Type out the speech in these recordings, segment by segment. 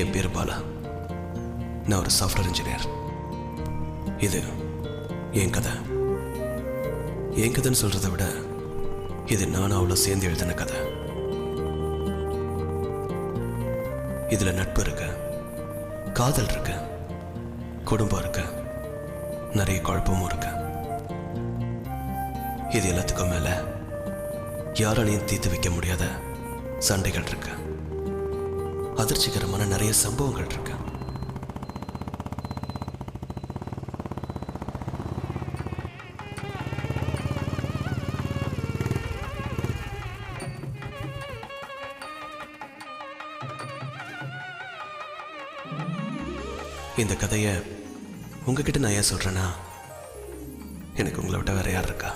என் பேர் பாலா. நான் ஒரு சாஃப்ட்வேர் இன்ஜினியர். இது என் கதை. என் கதைன்னு சொல்றதை விட இது நானும் அவ்வளோ சேர்ந்து எழுதின கதை. இதுல நட்பு இருக்கு, காதல் இருக்கு, குடும்பம் இருக்கு, நிறைய குழப்பமும் இருக்கு. இது எல்லாத்துக்கும் மேல யாராலையும் தீர்த்து வைக்க முடியாத சண்டைகள் இருக்கு, அதிர்ச்சிகரமான நிறைய சம்பவங்கள் இருக்கு. இந்த கதையை உங்ககிட்ட நான் ஏன் சொல்றேன்னா, எனக்கு உங்களை விட்ட வேற யார் இருக்கா?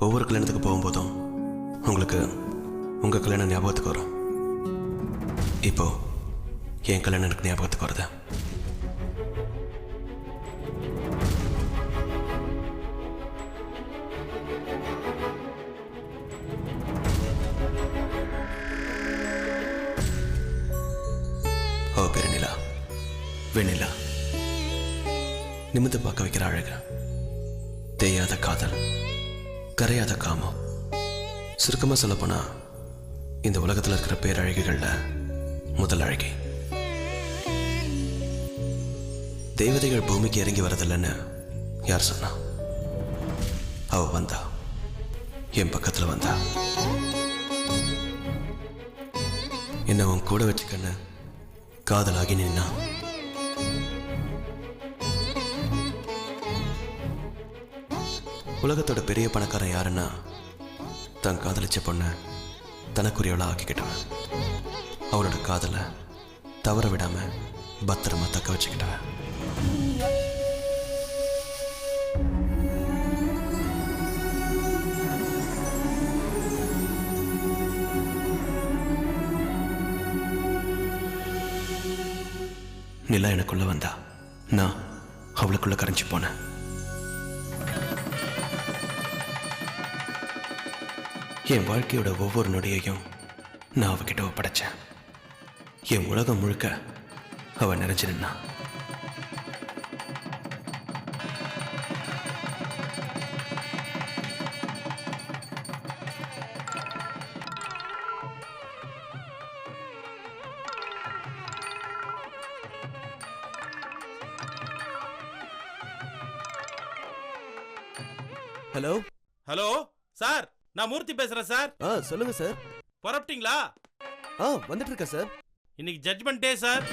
ஒவ்வொரு கல்யாணத்துக்கு போகும்போதும் உங்களுக்கு உங்கள் கல்யாணம் ஞாபகத்துக்கு வரும். இப்போ என் கல்யாணம் எனக்கு ஞாபகத்துக்கு வருது. ஓ பேரு நிலா, வெண்ணிலா. நிமிந்து பார்க்க வைக்கிற அழகு, தேயாத காதல், கரையாத காமம். சுருக்கமாக சொல்லப்போனா இந்த உலகத்தில் இருக்கிற பேரழகிகள்ல முதல் அழகி. தேவதைகள் பூமிக்கு இறங்கி வரதில்லைன்னு யார் சொன்னா? அவ வந்தா, என் பக்கத்தில் வந்தா. என்ன உன் கூட வச்சுக்கன்னு காதலாகி நின்னா. உலகத்தோட பெரிய பணக்காரன் யாருன்னா, தன் காதலிச்ச பொண்ணை தனக்குரியவளா ஆக்கிக்கிட்டவன். அவளோட காதலை தவற விடாம பத்திரமா தக்க வச்சுக்கிட்டவன். நிலா எனக்குள்ள வந்தா, நான் அவளுக்குள்ள கரைஞ்சு போனேன். என் வாழ்க்கையோட ஒவ்வொரு நொடியையும் நான் அவகிட்ட ஒப்படைச்சேன். என் உலகம் முழுக்க அவ நிறைஞ்சு நின்னா. ஹலோ ஹலோ சார், நான் மூர்த்தி பேசுறேன் சார். சொல்லுங்க சார். புறப்பட்டீங்களா? வந்துட்டு இருக்கேன் சார். இன்னைக்கு ஜட்ஜ்மெண்ட் டே சார்.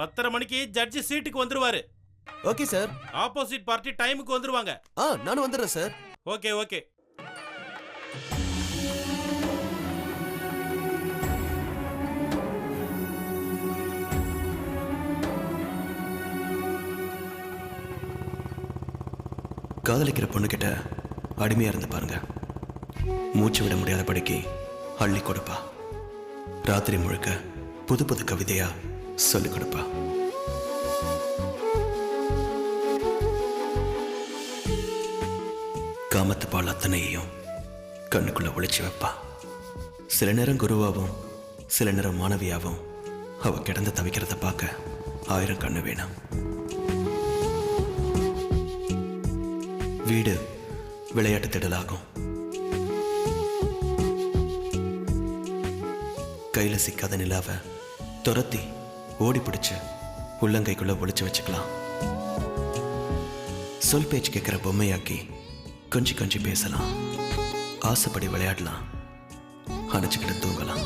பத்தரை மணிக்கு ஜட்ஜி சீட்டுக்கு வந்துருவாரு. Okay sir. ஆப்போசிட் பார்ட்டி டைமுக்கு வந்துருவாங்க. நானும் வந்துடுறேன் சார். Okay okay. காதலிக்கிற பொண்ணுகிட்ட அடிமையா இருந்து பாருங்க. மூச்சு விட முடியாத படிக்கு அள்ளி கொடுப்பா. ராத்திரி முழுக்க புது புது கவிதையா சொல்லிக் கொடுப்பா. காமத்து பால் அத்தனையையும் கண்ணுக்குள்ள ஒளிச்சு வைப்பா. சில நேரம் குருவாவும் சில நேரம் மாணவியாவும் அவ கிடந்து தவிக்கிறத பார்க்க 1000 கண்ணு வேணும். வீடு விளையாட்டு திடலாகும். கையில சிக்காத நிலாவை துரத்தி ஓடி பிடிச்சு உள்ளங்கைக்குள்ள ஒளிச்சு வச்சுக்கலாம். சொல் பேச்சு கேட்கிற பொம்மையாக்கி கொஞ்சி கொஞ்சி பேசலாம். ஆசைப்படி விளையாடலாம், அணைச்சுக்கிட்டு தூங்கலாம்.